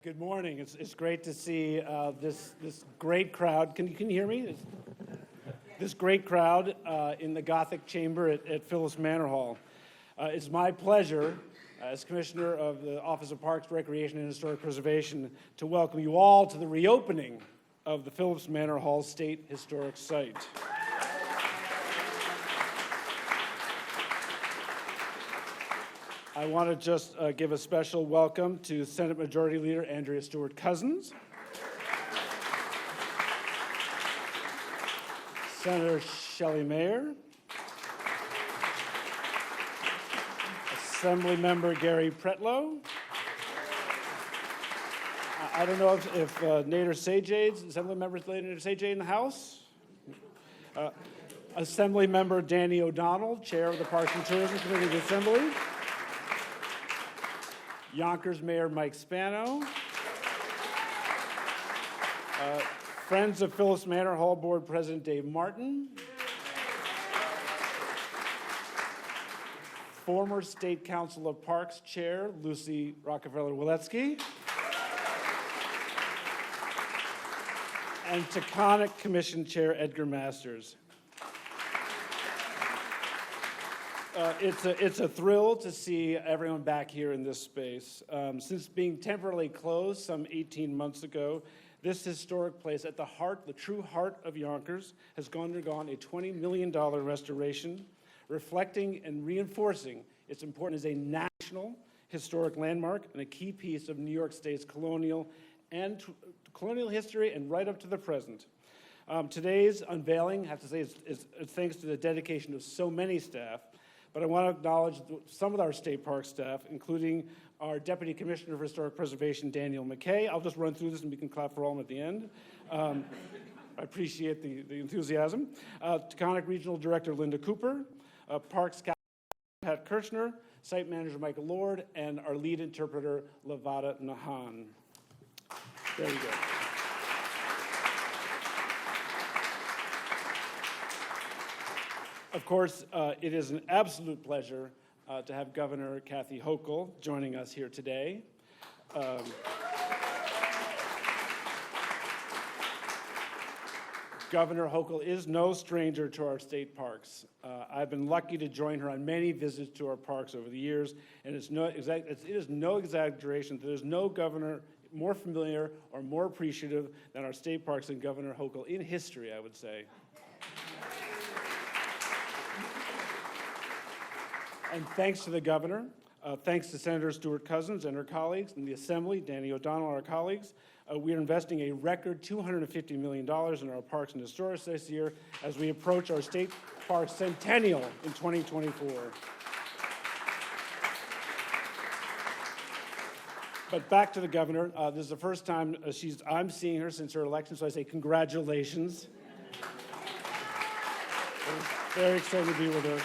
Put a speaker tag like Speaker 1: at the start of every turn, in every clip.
Speaker 1: Good morning. It's great to see this great crowd. Can you hear me? This great crowd in the Gothic chamber at Philipse Manor Hall. It's my pleasure as Commissioner of the Office of Parks, Recreation, and Historic Preservation to welcome you all to the reopening of the Philipse Manor Hall State Historic Site. I want to just give a special welcome to Senate Majority Leader Andrea Stewart-Cousins, Senator Shelley Mayer, Assemblymember Gary Pretlow. I don't know if Nader Sajade's, Assemblymember Nader Sajade in the House. Assemblymember Danny O'Donnell, Chair of the Parks and Tourism Committee of the Assembly. Yonkers Mayor Mike Spano, Friends of Philipse Manor Hall Board President Dave Martin, former State Council of Parks Chair Lucy Rockefeller-Waletsky, and Taconic Commission Chair Edgar Masters. It's a thrill to see everyone back here in this space. Since being temporarily closed some 18 months ago, this historic place at the true heart of Yonkers has undergone a $20 million restoration, reflecting and reinforcing its importance as a national historic landmark and a key piece of New York State's colonial history and right up to the present. Today's unveiling, I have to say, is thanks to the dedication of so many staff. But I want to acknowledge some of our state park staff, including our Deputy Commissioner for Historic Preservation, Daniel McKay. I'll just run through this and we can clap for all of them at the end. I appreciate the enthusiasm. Taconic Regional Director, Linda Cooper, Parks Captain Pat Kirchner, Site Manager, Michael Lord, and our lead interpreter, Lavada Nahan. There you go. Of course, it is an absolute pleasure to have Governor Kathy Hochul joining us here today. Governor Hochul is no stranger to our state parks. I've been lucky to join her on many visits to our parks over the years, and it is no exaggeration that there's no governor more familiar or more appreciative than our state parks than Governor Hochul in history, I would say. And thanks to the governor, thanks to Senator Stewart-Cousins and her colleagues in the Assembly, Danny O'Donnell and our colleagues, we are investing a record $250 million in our parks and historics this year as we approach our state park centennial in 2024. But back to the governor. This is the first time I'm seeing her since her election, so I say congratulations. Very excited to be with her.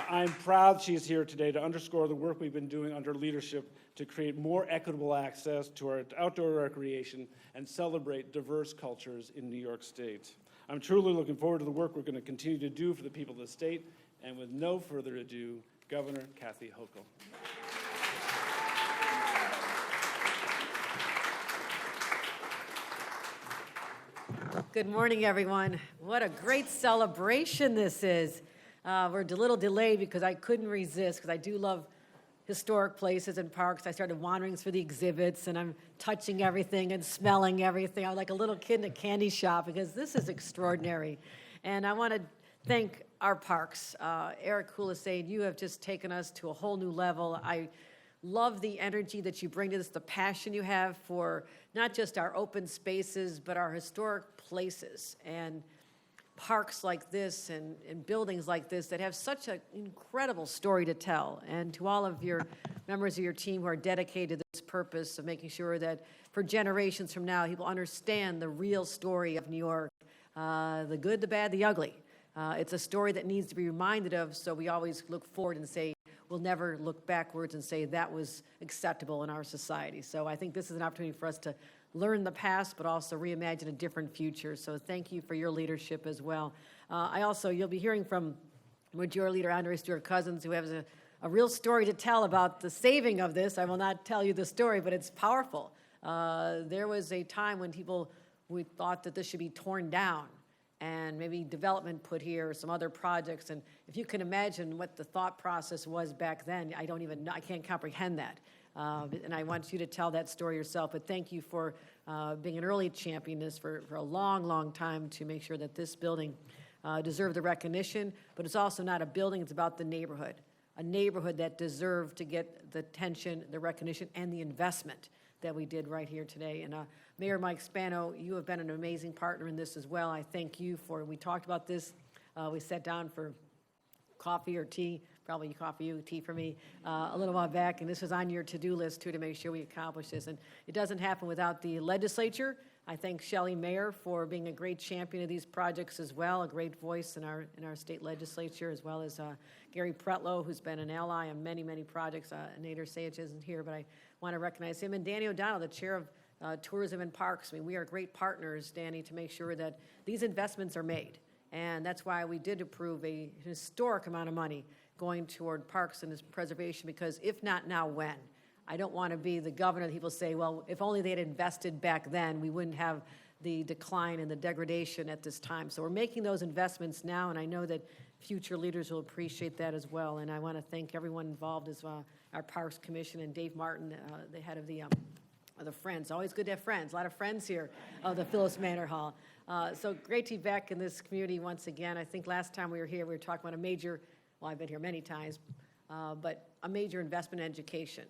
Speaker 1: I'm proud she's here today to underscore the work we've been doing under leadership to create more equitable access to our outdoor recreation and celebrate diverse cultures in New York State. I'm truly looking forward to the work we're going to continue to do for the people of the state. And with no further ado, Governor Kathy Hochul.
Speaker 2: Good morning, everyone. What a great celebration this is. We're a little delayed because I couldn't resist, because I do love historic places and parks. I started wandering through the exhibits, and I'm touching everything and smelling everything. I'm like a little kid in a candy shop, because this is extraordinary. And I want to thank our parks. Eric Kulisade, you have just taken us to a whole new level. I love the energy that you bring to this, the passion you have for not just our open spaces, but our historic places. And parks like this and buildings like this that have such an incredible story to tell. And to all of your members of your team who are dedicated to this purpose of making sure that for generations from now, people understand the real story of New York, the good, the bad, the ugly. It's a story that needs to be reminded of, so we always look forward and say, we'll never look backwards and say that was acceptable in our society. So I think this is an opportunity for us to learn the past, but also reimagine a different future. So thank you for your leadership as well. You'll be hearing from Majority Leader Andrea Stewart-Cousins, who has a a real story to tell about the saving of this. I will not tell you the story, but it's powerful. There was a time when we thought that this should be torn down and maybe development put here, or some other projects. And if you can imagine what the thought process was back then, I can't comprehend that. And I want you to tell that story yourself. But thank you for being an early champion this for a long, long time to make sure that this building deserved the recognition. But it's also not a building, it's about the neighborhood. A neighborhood that deserved to get the attention, the recognition, and the investment that we did right here today. And Mayor Mike Spano, you have been an amazing partner in this as well. I thank you we talked about this. We sat down for coffee or tea, probably coffee, tea for me, a little while back, and this was on your to-do list too to make sure we accomplish this. And it doesn't happen without the legislature. I thank Shelley Mayer for being a great champion of these projects as well, a great voice in our state legislature, as well as Gary Pretlow, who's been an ally on many, many projects. Nader Sayich isn't here, but I want to recognize him. And Danny O'Donnell, the chair of Tourism and Parks. I mean, we are great partners, Danny, to make sure that these investments are made. And that's why we did approve a historic amount of money going toward parks and its preservation, because if not now, when? I don't want to be the governor that people say, well, if only they had invested back then, we wouldn't have the decline and the degradation at this time. So we're making those investments now, and I know that future leaders will appreciate that as well. And I want to thank everyone involved as well, our Parks Commission and Dave Martin, the head of the Friends. Always good to have friends. A lot of friends here of the Philipse Manor Hall. So great to be back in this community once again. I think last time we were here, we were talking about a major, well, I've been here many times, but a major investment in education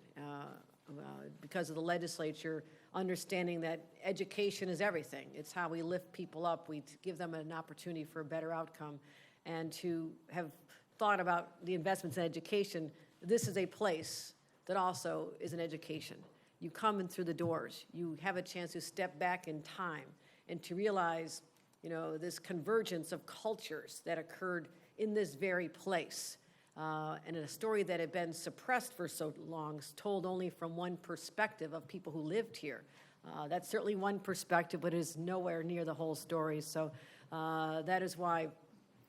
Speaker 2: because of the legislature understanding that education is everything. It's how we lift people up. We give them an opportunity for a better outcome. And to have thought about the investments in education, this is a place that also is an education. You come in through the doors. You have a chance to step back in time and to realize, this convergence of cultures that occurred in this very place. And a story that had been suppressed for so long, told only from one perspective of people who lived here. That's certainly one perspective, but it is nowhere near the whole story. So that is why,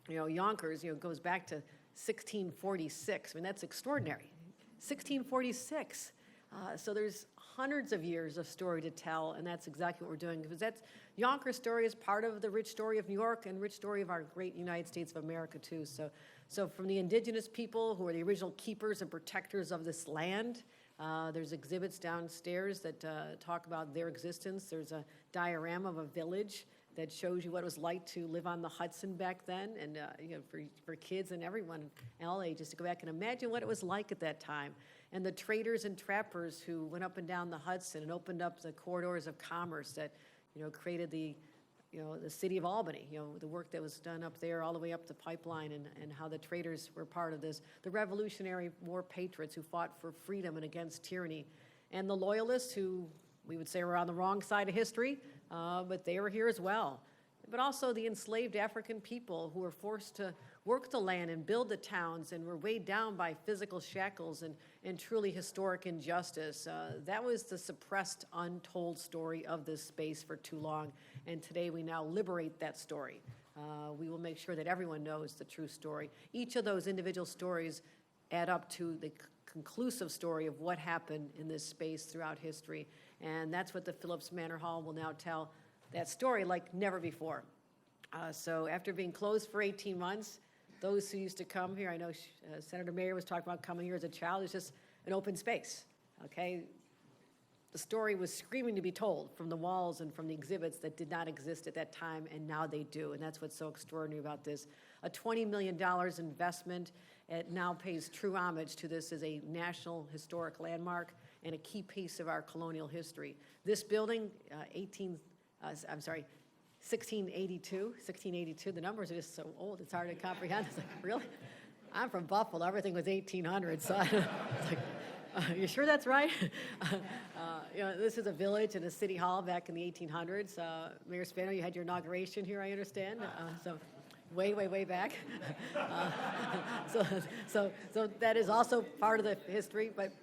Speaker 2: Yonkers, goes back to 1646. I mean, that's extraordinary. 1646. So there's hundreds of years of story to tell, and that's exactly what we're doing. Because Yonkers' story is part of the rich story of New York and rich story of our great United States of America, too. So from the indigenous people who are the original keepers and protectors of this land, there's exhibits downstairs that talk about their existence. There's a diorama of a village that shows you what it was like to live on the Hudson back then, and for kids and everyone in all ages to go back and imagine what it was like at that time. And the traders and trappers who went up and down the Hudson and opened up the corridors of commerce that created the city of Albany, the work that was done up there all the way up the pipeline, and how the traders were part of this. The Revolutionary War patriots who fought for freedom and against tyranny, and the Loyalists who we would say were on the wrong side of history, but they were here as well. But also the enslaved African people who were forced to work the land and build the towns and were weighed down by physical shackles and truly historic injustice. That was the suppressed, untold story of this space for too long. And today we now liberate that story. We will make sure that everyone knows the true story. Each of those individual stories add up to the conclusive story of what happened in this space throughout history. And that's what the Philipse Manor Hall will now tell that story like never before. So after being closed for 18 months, those who used to come here, I know Senator Mayer was talking about coming here as a child, it's just an open space, okay? The story was screaming to be told from the walls and from the exhibits that did not exist at that time, and now they do, and that's what's so extraordinary about this. A $20 million investment, it now pays true homage to this as a national historic landmark and a key piece of our colonial history. This building, 1682, the numbers are just so old, it's hard to comprehend. It's like, really? I'm from Buffalo, everything was 1800, so it's like, you sure that's right? This is a village and a city hall back in the 1800s. Mayor Spano, you had your inauguration here, I understand, so way, way, way back. So that is also part of the history, but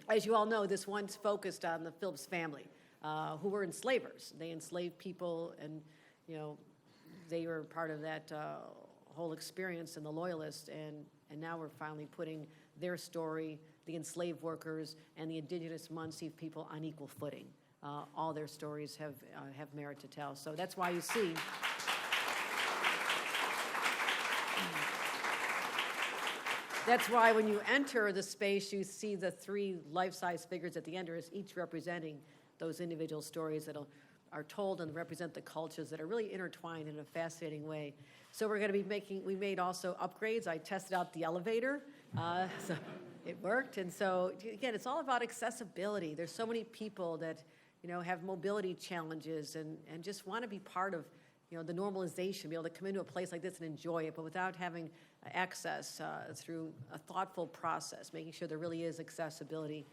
Speaker 2: as you all know, this once focused on the Philipse family, who were enslavers. They enslaved people, and they were part of that whole experience, and the Loyalists, and now we're finally putting their story, the enslaved workers, and the indigenous Munsee people on equal footing. All their stories have merit to tell. So that's why you see. That's why when you enter the space, you see the 3 life-size figures at the end, each representing those individual stories that are told and represent the cultures that are really intertwined in a fascinating way. So we're going to be we made also upgrades. I tested out the elevator, so it worked. And so, again, it's all about accessibility. There's so many people that, have mobility challenges and just want to be part of, the normalization, be able to come into a place like this and enjoy it, but without having access through a thoughtful process, making sure there really is accessibility.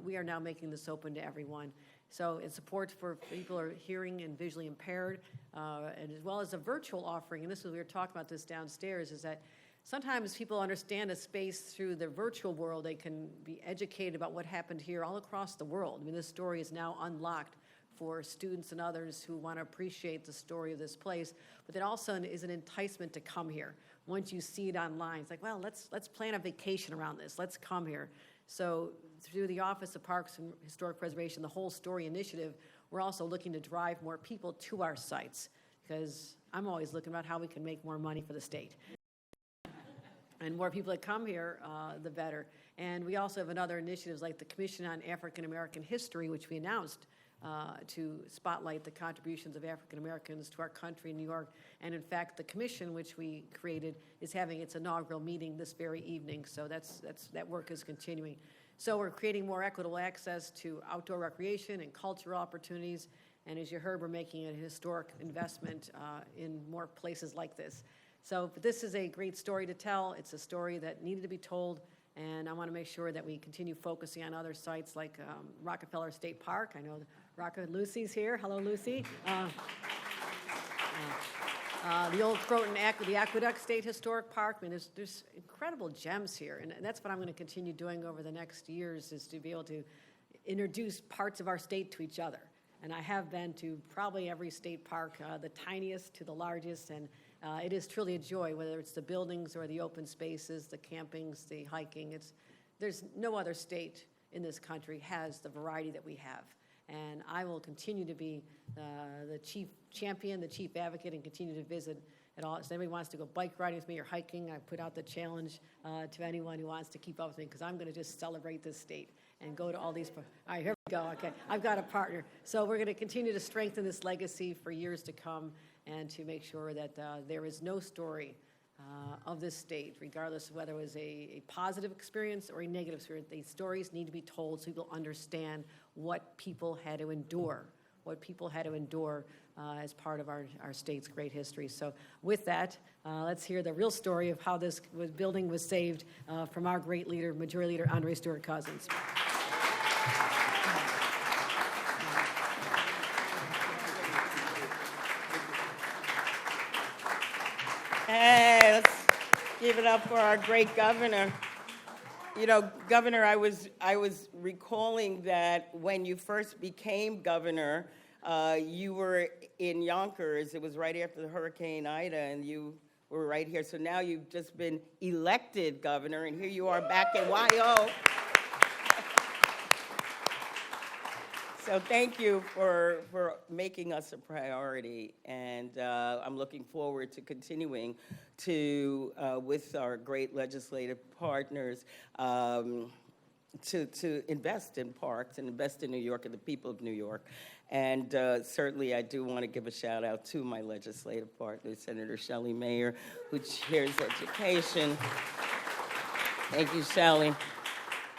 Speaker 2: We are now making this open to everyone. So in support for people who are hearing and visually impaired, and as well as a virtual offering, and this is, we were talking about this downstairs, is that sometimes people understand a space through the virtual world. They can be educated about what happened here all across the world. I mean, this story is now unlocked for students and others who want to appreciate the story of this place, but it also is an enticement to come here. Once you see it online, it's like, well, let's plan a vacation around this. Let's come here. So through the Office of Parks and Historic Preservation, the Whole Story Initiative, we're also looking to drive more people to our sites, because I'm always looking about how we can make more money for the state. And more people that come here, the better. And we also have other initiatives like the Commission on African American History, which we announced to spotlight the contributions of African Americans to our country in New York. And in fact, the commission, which we created, is having its inaugural meeting this very evening. So that work is continuing. So we're creating more equitable access to outdoor recreation and cultural opportunities. And as you heard, we're making a historic investment in more places like this. So this is a great story to tell. It's a story that needed to be told. And I want to make sure that we continue focusing on other sites like Rockefeller State Park. I know Lucy's here. Hello, Lucy. The old Croton, the Aqueduct State Historic Park. I mean, there's incredible gems here. And that's what I'm going to continue doing over the next years, is to be able to introduce parts of our state to each other. And I have been to probably every state park, the tiniest to the largest, and it is truly a joy, whether it's the buildings or the open spaces, the campings, the hiking. There's no other state in this country has the variety that we have. And I will continue to be the chief champion, the chief advocate, and continue to visit at all. So if anybody wants to go bike riding with me or hiking, I put out the challenge to anyone who wants to keep up with me, because I'm going to just celebrate this state and go to all these. All right, here we go. Okay, I've got a partner. So we're going to continue to strengthen this legacy for years to come, and to make sure that there is no story of this state, regardless of whether it was a positive experience or a negative experience. These stories need to be told so people understand what people had to endure, as part of our state's great history. So with that, let's hear the real story of how this building was saved from our great leader, Majority Leader Andre Stewart Cousins.
Speaker 3: Hey, let's give it up for our great governor. You know, Governor, I was recalling that when you first became governor, you were in Yonkers. It was right after the Hurricane Ida, and you were right here. So now you've just been elected governor, and here you are back in YO. So thank you for making us a priority, and I'm looking forward to continuing to, with our great legislative partners, to invest in parks and invest in New York and the people of New York. And certainly I do want to give a shout out to my legislative partner, Senator Shelley Mayer, who chairs education. Thank you, Shelley.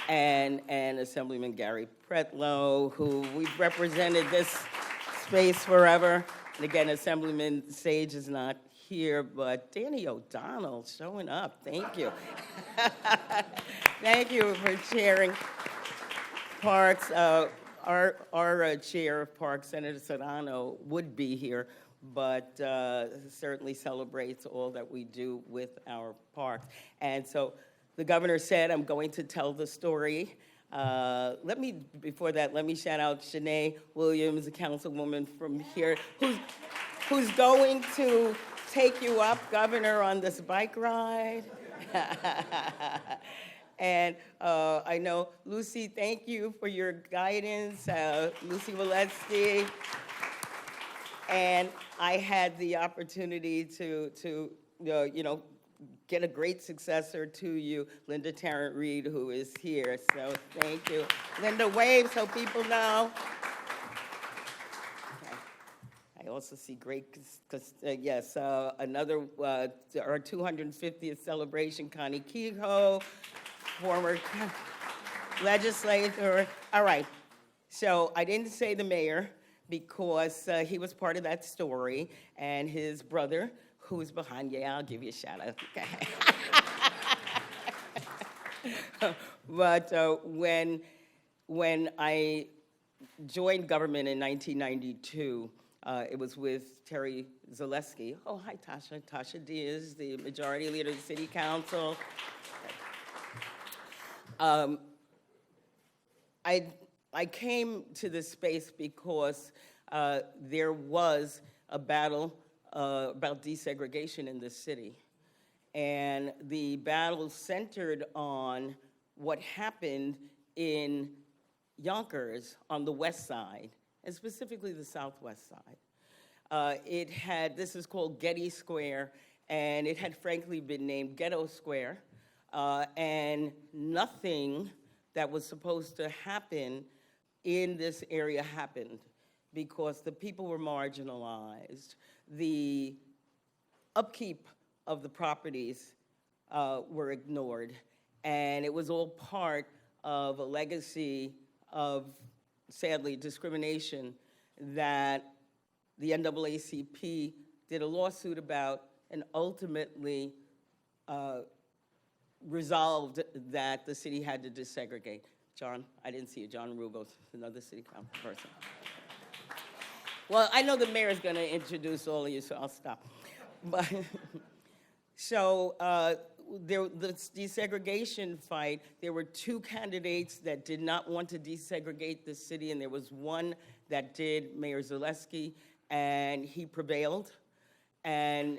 Speaker 3: And Assemblyman Gary Pretlow, who we've represented this space forever. And again, Assemblyman Sage is not here, but Danny O'Donnell showing up. Thank you. Thank you for chairing Parks. Our chair of Parks, Senator Serrano, would be here, but certainly celebrates all that we do with our parks. And so the governor said, I'm going to tell the story. Before that, let me shout out Shanae Williams, a councilwoman from here, who's going to take you up, Governor, on this bike ride. And I know, Lucy, thank you for your guidance, Lucy Walensky. And I had the opportunity to get a great successor to you, Linda Tarrant Reed, who is here. So thank you. Linda, wave so people know. Okay. I also see great, yes, another, our 250th celebration, Connie Kehoe, former legislator. All right, so I didn't say the mayor because he was part of that story, and his brother, who's behind, yeah, I'll give you a shout out. Okay. But when I joined government in 1992, it was with Terry Zaleski. Oh, hi, Tasha. Tasha Diaz, the majority leader of the city council. I came to this space because there was a battle about desegregation in this city. And the battle centered on what happened in Yonkers on the west side, and specifically the southwest side. This is called Getty Square, and it had frankly been named Ghetto Square, and nothing that was supposed to happen in this area happened because the people were marginalized. The upkeep of the properties were ignored, and it was all part of a legacy of, sadly, discrimination that the NAACP did a lawsuit about and ultimately resolved that the city had to desegregate. John, I didn't see you. John Rubos, another city council person. Well, I know the mayor is going to introduce all of you, so I'll stop. But so the desegregation fight, there were two candidates that did not want to desegregate the city, and there was one that did, Mayor Zaleski, and he prevailed. And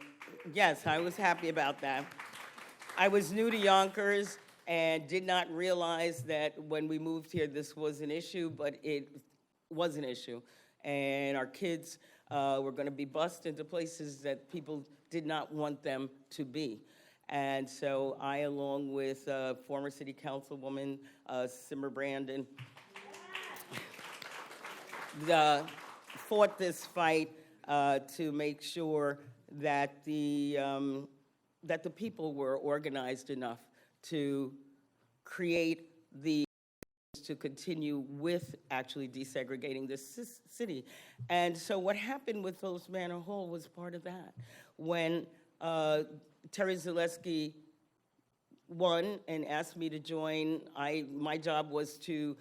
Speaker 3: yes, I was happy about that. I was new to Yonkers and did not realize that when we moved here this was an issue, but it was an issue. And our kids were going to be bused into places that people did not want them to be. And so I, along with former city councilwoman Simmer Brandon, fought this fight to make sure that the people were organized enough to create to continue with actually desegregating this city. And so what happened with Philipse Manor Hall was part of that. When Terry Zaleski won and asked me to join, my job was to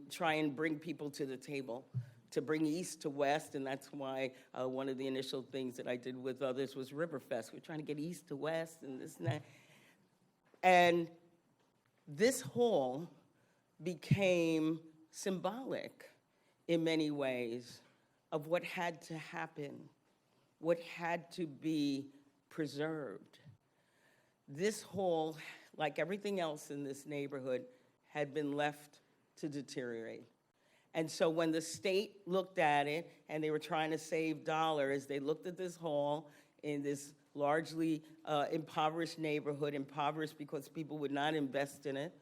Speaker 3: try and bring people to the table, to bring East to West, and that's why one of the initial things that I did with others was Riverfest. We're trying to get East to West and this and that. And this hall became symbolic in many ways of what had to happen, what had to be preserved. This hall, like everything else in this neighborhood, had been left to deteriorate. And so when the state looked at it and they were trying to save dollars, they looked at this hall in this largely impoverished neighborhood, impoverished because people would not invest in it,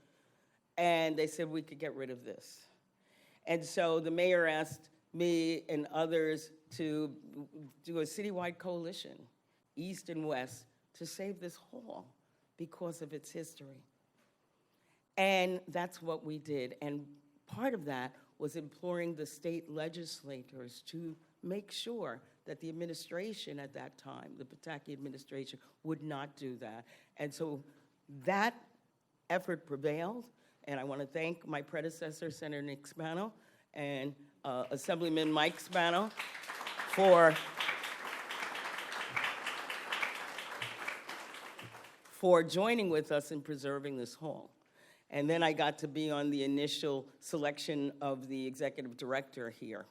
Speaker 3: and they said we could get rid of this. And so the mayor asked me and others to do a citywide coalition, East and West, to save this hall because of its history. And that's what we did. And part of that was imploring the state legislators to make sure that the administration at that time, the Pataki administration, would not do that. And so that effort prevailed, and I want to thank my predecessor, Senator Nick Spano, and Assemblyman Mike Spano for joining with us in preserving this hall. And then I got to be on the initial selection of the executive director here.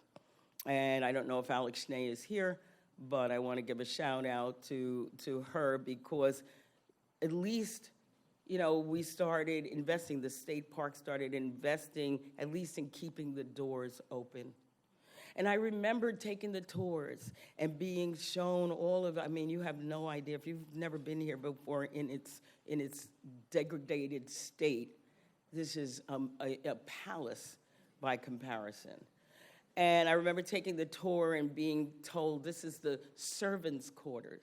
Speaker 3: And I don't know if Alex Schnee is here, but I want to give a shout out to her because at least, we started investing, the state park started investing, at least in keeping the doors open. And I remember taking the tours and being shown all of, you have no idea, if you've never been here before in its degraded state, this is a palace by comparison. And I remember taking the tour and being told this is the servants' quarters.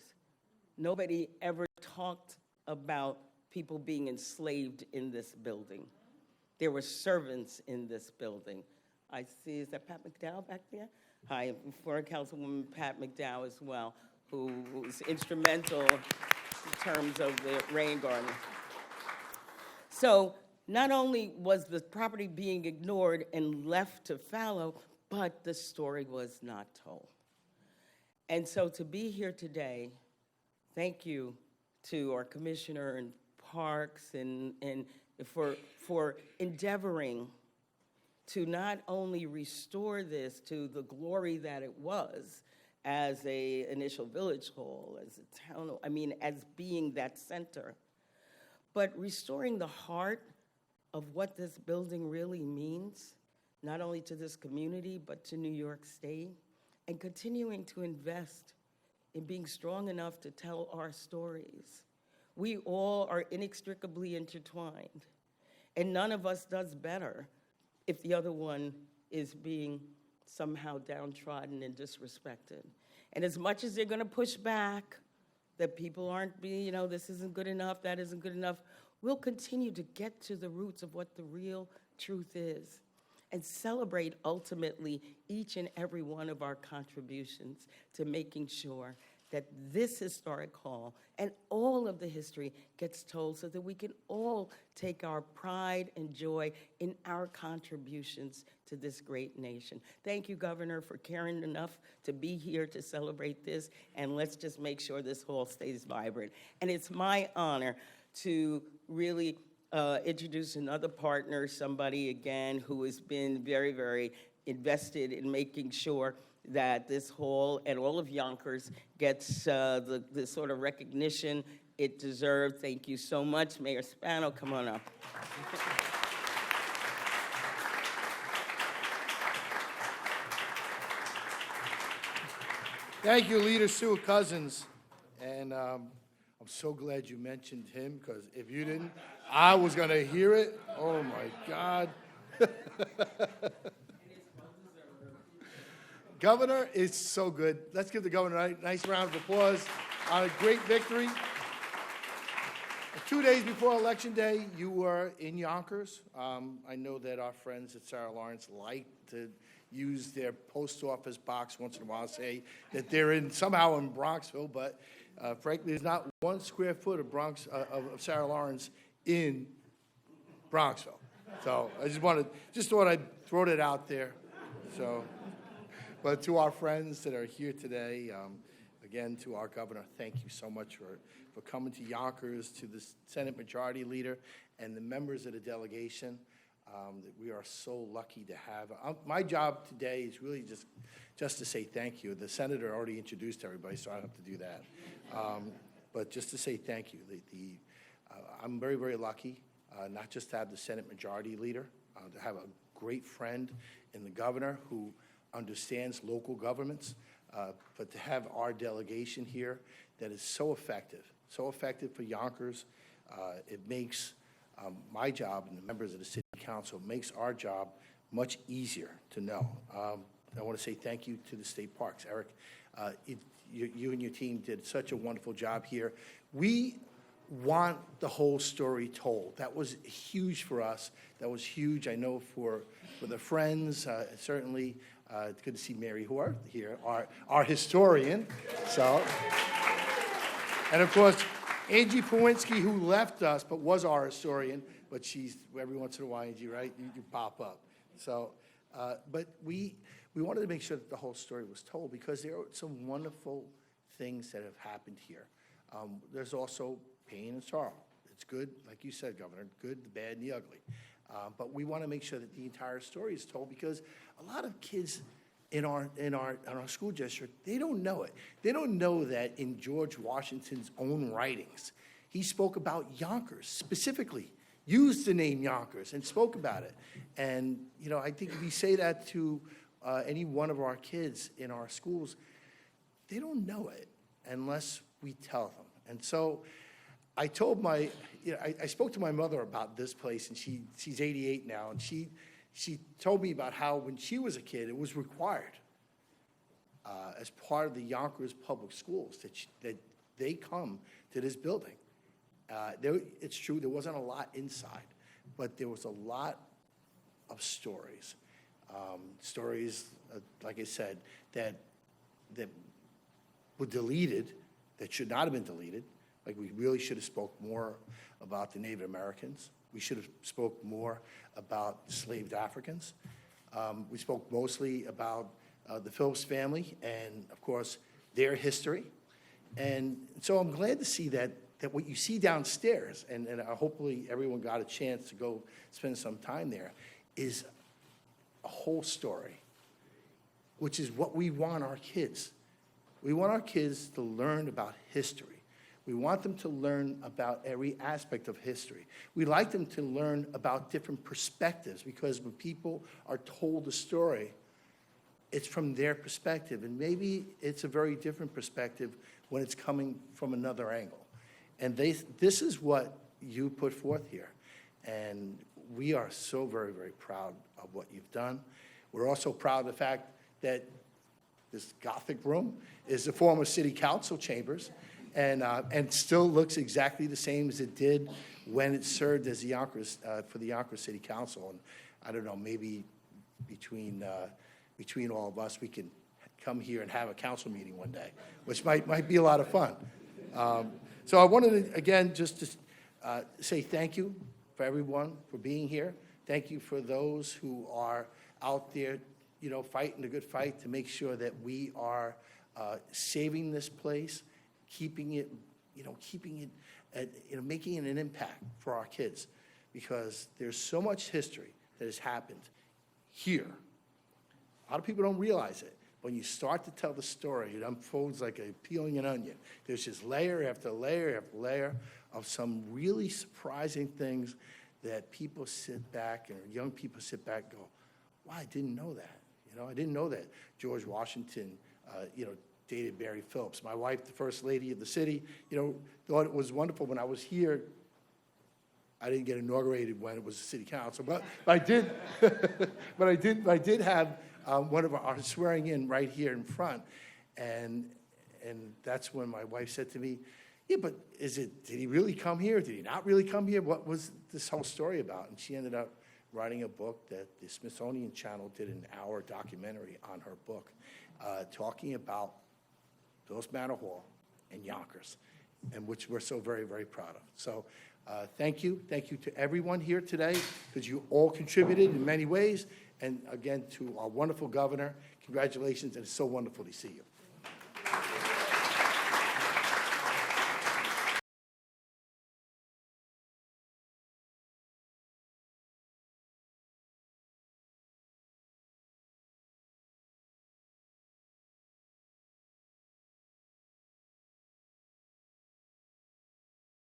Speaker 3: Nobody ever talked about people being enslaved in this building. There were servants in this building. I see, is that Pat McDowell back there? Hi, former Councilwoman Pat McDowell as well, who was instrumental in terms of the rain garden. So not only was the property being ignored and left to fallow, but the story was not told. And so to be here today, thank you to our Commissioner and Parks and for endeavoring to not only restore this to the glory that it was as a initial village hall, as a town hall, as being that center, but restoring the heart of what this building really means, not only to this community, but to New York State, and continuing to invest in being strong enough to tell our stories. We all are inextricably intertwined, and none of us does better if the other one is being somehow downtrodden and disrespected. And as much as they're gonna push back, that people aren't being, this isn't good enough, that isn't good enough, we'll continue to get to the roots of what the real truth is and celebrate ultimately each and every one of our contributions to making sure that this historic hall and all of the history gets told so that we can all take our pride and joy in our contributions to this great nation. Thank you, Governor, for caring enough to be here to celebrate this, and let's just make sure this hall stays vibrant. And it's my honor to really introduce another partner, somebody, again, who has been very, very invested in making sure that this hall and all of Yonkers gets the sort of recognition it deserves. Thank you so much. Mayor Spano, come on up.
Speaker 4: Thank you, Leader Sue Cousins. And I'm so glad you mentioned him, because if you didn't, I was going to hear it. Oh, my God. Governor, it's so good. Let's give the governor a nice round of applause on a great victory. 2 days before Election Day, you were in Yonkers. I know that our friends at Sarah Lawrence like to use their post office box once in a while, say that they're somehow in Bronxville, but frankly, there's not 1 square foot of Sarah Lawrence in Bronxville. So I just thought I'd throw that out there. So. But to our friends that are here today, again, to our governor, thank you so much for coming to Yonkers, to the Senate Majority Leader and the members of the delegation that we are so lucky to have. My job today is really just to say thank you. The senator already introduced everybody, so I don't have to do that. But just to say thank you. I'm very, very lucky, not just to have the Senate Majority Leader, to have a great friend in the governor who understands local governments, but to have our delegation here that is so effective for Yonkers. It makes my job and the members of the City Council, makes our job much easier to know. I want to say thank you to the state parks. Eric, you and your team did such a wonderful job here. We want the whole story told. That was huge for us. That was huge, I know, for the friends, certainly. It's good to see Mary Hoare here, our historian. So, and of course, Angie Pawinski, who left us but was our historian, but she's, every once in a while, Angie, right? You pop up. So, but we wanted to make sure that the whole story was told, because there are some wonderful things that have happened here. There's also pain and sorrow. It's good, like you said, Governor, good, the bad, and the ugly. But we want to make sure that the entire story is told, because a lot of kids in our school district, they don't know it. They don't know that in George Washington's own writings, he spoke about Yonkers specifically, used the name Yonkers and spoke about it. And, you know, I think if you say that to any one of our kids in our schools, they don't know it unless we tell them. And so I told my, you know, I spoke to my mother about this place, and she's 88 now, and she told me about how when she was a kid, it was required as part of the Yonkers Public Schools that they come to this building. It's true, there wasn't a lot inside, but there was a lot of stories. Stories, like I said, that were deleted, that should not have been deleted. Like, we really should have spoke more about the Native Americans. We should have spoke more about enslaved Africans. We spoke mostly about the Philipse family and, of course, their history. And so I'm glad to see that what you see downstairs, and hopefully everyone got a chance to go spend some time there, is a whole story, which is what we want our kids. We want our kids to learn about history. We want them to learn about every aspect of history. We like them to learn about different perspectives, because when people are told a story, it's from their perspective. And maybe it's a very different perspective when it's coming from another angle. And this is what you put forth here. And we are so very, very proud of what you've done. We're also proud of the fact that this Gothic room is the former city council chambers, and still looks exactly the same as it did when it served as the Yonkers, for the Yonkers City Council. And I don't know, maybe between all of us, we can come here and have a council meeting one day, which might be a lot of fun. So I wanted to, again, just to say thank you for everyone for being here. Thank you for those who are out there, you know, fighting the good fight to make sure that we are saving this place, keeping it, making it an impact for our kids, because there's so much history that has happened here. A lot of people don't realize it. When you start to tell the story, it unfolds like peeling an onion. There's just layer after layer after layer of some really surprising things that people sit back, and young people sit back and go, wow, I didn't know that. You know, I didn't know that George Washington, dated Mary Philipse. My wife, the first lady of the city, thought it was wonderful when I was here. I didn't get inaugurated when it was the city council, but I did. But I did have one of our swearing in right here in front, and that's when my wife said to me, "Yeah, but did he really come here? Did he not really come here? What was this whole story about?" And she ended up writing a book that the Smithsonian Channel did an hour documentary on her book, talking about Philipse Manor Hall and Yonkers, and which we're so very, very proud of. So thank you. Thank you to everyone here today, because you all contributed in many ways. And again, to our wonderful governor, congratulations, and it's so wonderful to see you.